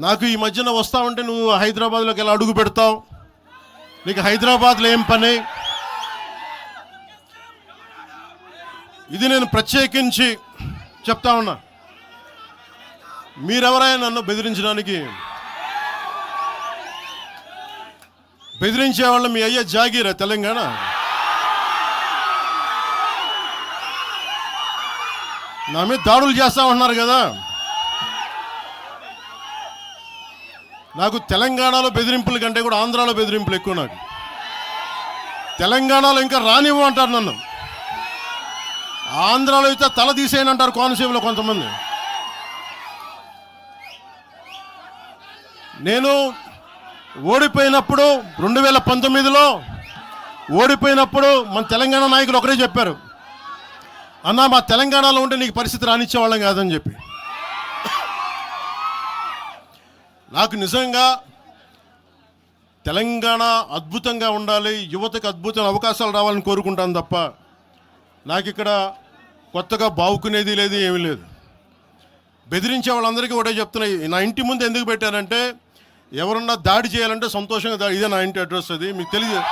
నాకు ఈ మధ్యన వస్తా ఉంటే నువ్వు హైదరాబాద్లోకి ఎలా అడుగు పెడతావు, నీకు హైదరాబాద్లో ఏం పని, ఇది నేను ప్రత్యేకించి చెప్తా ఉన్నా. మీరెవరైనా నన్ను బెదిరించడానికి, బెదిరించే వాళ్ళు మీ అయ్యే జాగీరా తెలంగాణ. నా మీద దాడులు చేస్తా ఉన్నారు కదా. నాకు తెలంగాణలో బెదిరింపుల కంటే కూడా ఆంధ్రాలో బెదిరింపులు ఎక్కువ. నాకు తెలంగాణలో ఇంకా రానివ్వు అంటారు నన్ను, ఆంధ్రాలో అయితే తల తీసేయని అంటారు కోనసీమలో కొంతమంది. నేను ఓడిపోయినప్పుడు 2019లో ఓడిపోయినప్పుడు మన తెలంగాణ నాయకులు ఒకరే చెప్పారు, అన్నా మా తెలంగాణలో ఉంటే నీకు పరిస్థితి రానిచ్చేవాళ్ళం కాదని చెప్పి. నాకు నిజంగా తెలంగాణ అద్భుతంగా ఉండాలి, యువతకు అద్భుతమైన అవకాశాలు రావాలని కోరుకుంటాను తప్ప నాకు ఇక్కడ కొత్తగా బావుకునేది లేదు, ఏమీ లేదు. బెదిరించే వాళ్ళందరికీ ఒకటే చెప్తున్నాయి. నా ఇంటి ముందు ఎందుకు పెట్టానంటే ఎవరన్నా దాడి చేయాలంటే సంతోషంగా ఇదే నా ఇంటి అడ్రస్, అది మీకు తెలియదు.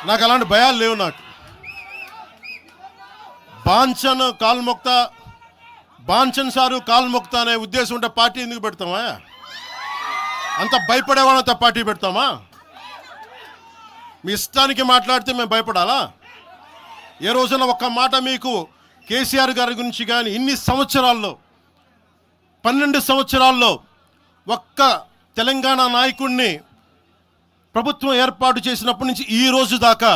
నాకు అలాంటి భయాలు లేవు. నాకు బాంచన్ సారు కాల్మొక్తా అనే ఉద్దేశం ఉంటే పార్టీ ఎందుకు పెడతామా? అంత భయపడేవాళ్ళంత పార్టీ పెడతామా? మీ ఇష్టానికి మాట్లాడితే మేము భయపడాలా? ఏ రోజున ఒక్క మాట మీకు కేసీఆర్ గారి గురించి కానీ ఇన్ని సంవత్సరాల్లో 12 సంవత్సరాల్లో ఒక్క తెలంగాణ నాయకుడిని ప్రభుత్వం ఏర్పాటు చేసినప్పటి నుంచి ఈ రోజు దాకా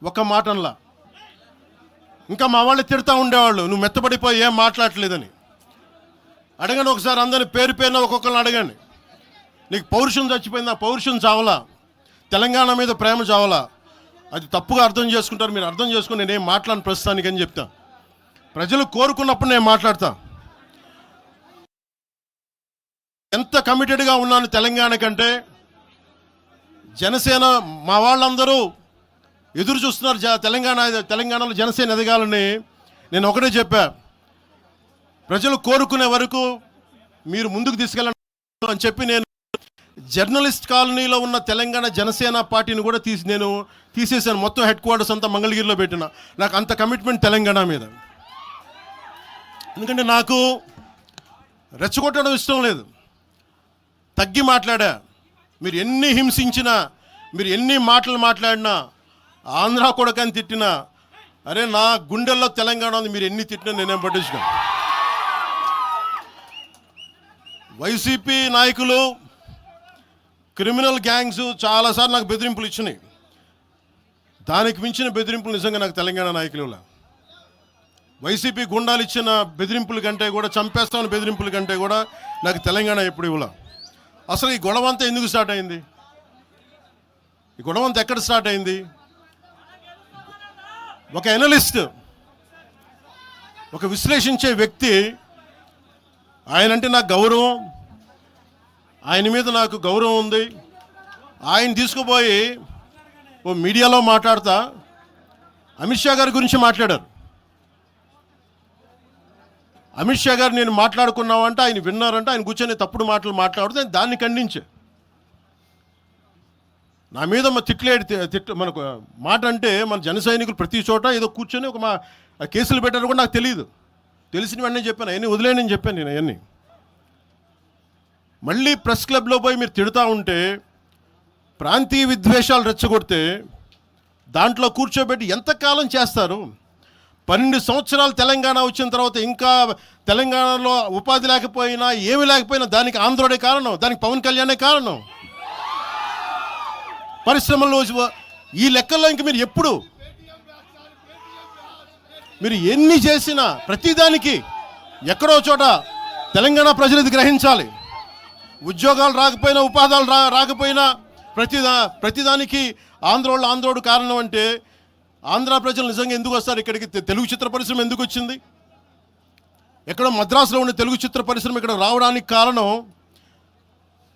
ఒక మాటనలా. ఇంకా మా వాళ్ళు తిడతా ఉండేవాళ్ళు, నువ్వు మెత్తబడిపోయి ఏం మాట్లాడలేదని. అడగండి ఒకసారి అందరిని పేరు పేరున ఒక్కొక్కరిని అడగండి. నీకు పౌరుషం చచ్చిపోయిందా? పౌరుషం చావలా, తెలంగాణ మీద ప్రేమ చావలా. అది తప్పుగా అర్థం చేసుకుంటారు. మీరు అర్థం చేసుకుని నేనేం మాట్లాడను ప్రస్తుతానికి అని చెప్తా. ప్రజలు కోరుకున్నప్పుడు నేను మాట్లాడతా. ఎంత కమిటెడ్గా ఉన్నాను తెలంగాణ కంటే. జనసేన మా వాళ్ళందరూ ఎదురు చూస్తున్నారు తెలంగాణలో జనసేన ఎదగాలని. నేను ఒకటే చెప్పా, ప్రజలు కోరుకునే వరకు మీరు ముందుకు తీసుకెళ్ళండి అని చెప్పి నేను జర్నలిస్ట్ కాలనీలో ఉన్న తెలంగాణ జనసేన పార్టీని కూడా నేను తీసేసాను. మొత్తం హెడ్ క్వార్టర్స్ అంతా మంగళగిరిలో పెట్టిన. నాకు అంత కమిట్మెంట్ తెలంగాణ మీద. ఎందుకంటే నాకు రెచ్చగొట్టడం ఇష్టం లేదు, తగ్గి మాట్లాడా. మీరు ఎన్ని హింసించినా, మీరు ఎన్ని మాటలు మాట్లాడినా, ఆంధ్ర కొడకని తిట్టినా, అరే నా గుండెల్లో తెలంగాణ ఉంది, మీరు ఎన్ని తిట్టినా నేనేం పట్టించుకోను. వైసీపీ నాయకులు, క్రిమినల్ గ్యాంగ్స్ చాలాసార్లు నాకు బెదిరింపులు ఇచ్చినాయి. దానికి మించిన బెదిరింపులు నిజంగా నాకు తెలంగాణ నాయకులు. వైసీపీ గుండాలు ఇచ్చిన బెదిరింపుల కంటే కూడా, చంపేస్తామని బెదిరింపుల కంటే కూడా నాకు తెలంగాణ ఎప్పుడు ఇవ్వాల. అసలు ఈ గొడవ అంతా ఎందుకు స్టార్ట్ అయింది? ఈ గొడవ అంతా ఎక్కడ స్టార్ట్ అయింది? ఒక ఎనలిస్ట్, ఒక విశ్లేషించే వ్యక్తి, ఆయనంటే నాకు గౌరవం, ఆయన మీద నాకు గౌరవం ఉంది. ఆయన తీసుకుపోయి ఓ మీడియాలో మాట్లాడతా అమిత్ షా గారి గురించి మాట్లాడారు. అమిత్ షా గారు నేను మాట్లాడుకున్నామంటే ఆయన విన్నారంటే ఆయన కూర్చొని తప్పుడు మాటలు మాట్లాడితే దాన్ని ఖండించే. నా మీద మనకు మాట అంటే మన జన సైనికులు ప్రతి చోట ఏదో కూర్చొని ఒక కేసులు పెట్టారు కూడా నాకు తెలియదు. తెలిసిన వెంటనే చెప్పాను, అవన్నీ వదిలేనని చెప్పాను నేను. అవన్నీ మళ్ళీ ప్రెస్ క్లబ్లో పోయి మీరు తిడుతూ ఉంటే, ప్రాంతీయ విద్వేషాలు రెచ్చగొడితే దాంట్లో కూర్చోబెట్టి ఎంతకాలం చేస్తారు? 12 సంవత్సరాలు తెలంగాణ వచ్చిన తర్వాత ఇంకా తెలంగాణలో ఉపాధి లేకపోయినా, ఏమి లేకపోయినా దానికి ఆంధ్రుడే కారణం, దానికి పవన్ కళ్యాణే కారణం. పరిశ్రమల్లో ఈ లెక్కల్లో ఇంక మీరు ఎప్పుడు మీరు ఎన్ని చేసినా ప్రతిదానికి ఎక్కడో చోట తెలంగాణ ప్రజలు ఇది గ్రహించాలి. ఉద్యోగాలు రాకపోయినా, ఉపాధాలు రాకపోయినా ప్రతిదానికి ఆంధ్రోడు కారణం అంటే ఆంధ్ర ప్రజలు నిజంగా ఎందుకు వస్తారు ఇక్కడికి? తెలుగు చిత్ర పరిశ్రమ ఎందుకు వచ్చింది? ఎక్కడో మద్రాసులో ఉండే తెలుగు చిత్ర పరిశ్రమ ఇక్కడ రావడానికి కారణం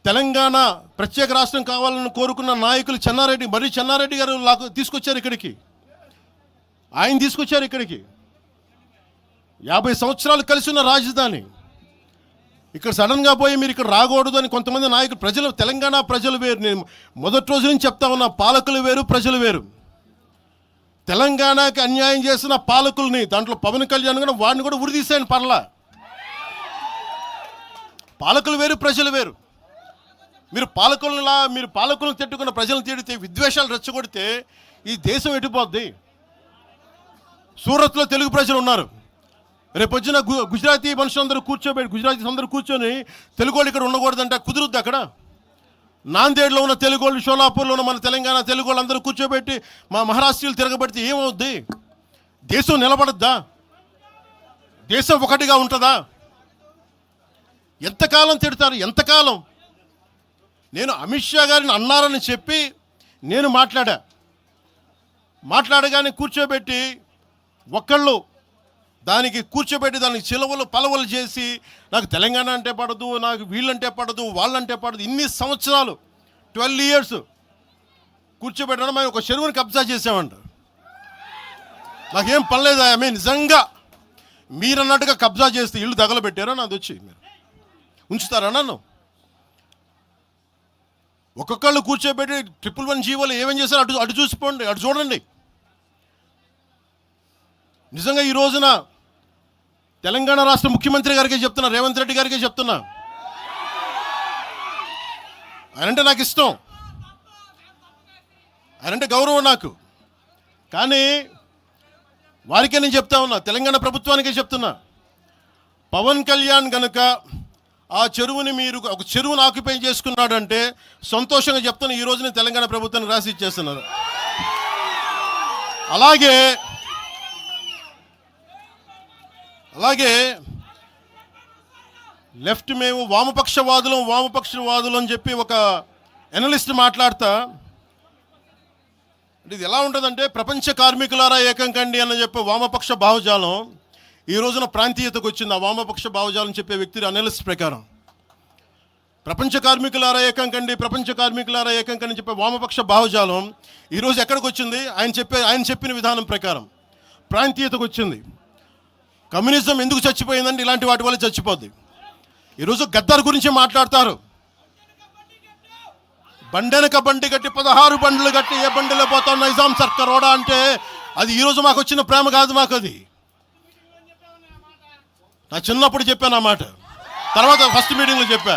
తెలంగాణ ప్రత్యేక రాష్ట్రం కావాలని కోరుకున్న నాయకులు చెన్నారెడ్డి గారు తీసుకొచ్చారు ఇక్కడికి. ఆయన తీసుకొచ్చారు ఇక్కడికి. 50 సంవత్సరాలు కలిసి ఉన్న రాజధాని. ఇక్కడ సడన్గా పోయి మీరు ఇక్కడ రాకూడదు అని కొంతమంది నాయకులు, ప్రజలు, తెలంగాణ ప్రజలు వేరు. నేను మొదటి రోజు నుంచి చెప్తా ఉన్నా, పాలకులు వేరు, ప్రజలు వేరు. తెలంగాణకి అన్యాయం చేసిన పాలకుల్ని, దాంట్లో పవన్ కళ్యాణ్ కూడా, వాడిని కూడా ఉరిదీసాను పర్లా. పాలకులు వేరు, ప్రజలు వేరు. మీరు పాలకులను తిట్టుకున్న ప్రజలను తిడితే, విద్వేషాలు రెచ్చగొడితే ఈ దేశం ఎటుపోద్ది? సూరత్లో తెలుగు ప్రజలు ఉన్నారు. రేపొచ్చిన గుజరాతీ మనుషులందరూ కూర్చోబెట్టి, గుజరాతీస్ అందరూ కూర్చొని తెలుగు వాళ్ళు ఇక్కడ ఉండకూడదంటే కుదురుద్ది అక్కడ? నాందేడ్లో ఉన్న తెలుగు వాళ్ళు, షోలాపూర్లో ఉన్న మన తెలంగాణ తెలుగు వాళ్ళు అందరూ కూర్చోబెట్టి మా మహారాష్ట్రీయులు తిరగబెడితే ఏమవుద్ది? దేశం నిలబడద్దా? దేశం ఒకటిగా ఉంటుందా? ఎంతకాలం తిడతారు? ఎంతకాలం? నేను అమిత్ షా గారిని అన్నారని చెప్పి నేను మాట్లాడగానే కూర్చోబెట్టి ఒక్కళ్ళు దానికి చిలవలు పలవలు చేసి, నాకు తెలంగాణ అంటే పడదు, నాకు వీళ్ళంటే పడదు, వాళ్ళంటే పడదు, ఇన్ని సంవత్సరాలు 12 years కూర్చోబెట్టడం. మేము ఒక చెరువుని కబ్జా చేసామంట. నాకేం పర్లేదా? నిజంగా మీరన్నట్టుగా కబ్జా చేస్తే ఇల్లు తగలబెట్టారా? నాది వచ్చి మీరు ఉంచుతారా నన్ను? ఒక్కొక్కళ్ళు కూర్చోబెట్టి 111 జీవోలు ఏమేం చేశారు అటు చూసిపోండి, అటు చూడండి. నిజంగా ఈ రోజున తెలంగాణ రాష్ట్ర ముఖ్యమంత్రి గారికే చెప్తున్నా, రేవంత్ రెడ్డి గారికే చెప్తున్నా, ఆయనంటే నాకు ఇష్టం, ఆయనంటే గౌరవం నాకు. కానీ వారికే నేను చెప్తా ఉన్నా, తెలంగాణ ప్రభుత్వానికే చెప్తున్నా, పవన్ కళ్యాణ్ గనుక ఆ చెరువుని, మీరు ఒక చెరువును ఆక్యుపై చేసుకున్నాడంటే సంతోషంగా చెప్తున్నా, ఈ రోజున తెలంగాణ ప్రభుత్వానికి రాసి ఇచ్చేస్తున్నారు. అలాగే లెఫ్ట్, మేము వామపక్షవాదులు అని చెప్పి ఒక ఎనలిస్ట్ మాట్లాడతా, ఇది ఎలా ఉంటుందంటే, ప్రపంచ కార్మికులారా ఏకం కండి అని చెప్పే వామపక్ష భావజాలం ఈ రోజున ప్రాంతీయతకు వచ్చింది. ఆ వామపక్ష భావజాలం చెప్పే వ్యక్తి అనలిస్ట్ ప్రకారం ప్రపంచ కార్మికులారా ఏకం కండి అని చెప్పే వామపక్ష భావజాలం ఈరోజు ఎక్కడికి వచ్చింది? ఆయన చెప్పిన విధానం ప్రకారం ప్రాంతీయతకు వచ్చింది. కమ్యూనిజం ఎందుకు చచ్చిపోయిందంటే ఇలాంటి వాటి వల్ల చచ్చిపోద్ది. ఈరోజు గద్దర్ గురించి మాట్లాడతారు. బండెనక బండి కట్టి 16 బండ్లు కట్టి ఏ బండిలో పోతాం నైజాం సర్కార్ ఓడా అంటే అది ఈరోజు మాకు వచ్చిన ప్రేమ కాదు. మాకు అది నా చిన్నప్పుడు చెప్పాను ఆ మాట, తర్వాత ఫస్ట్ మీటింగ్లో చెప్పా.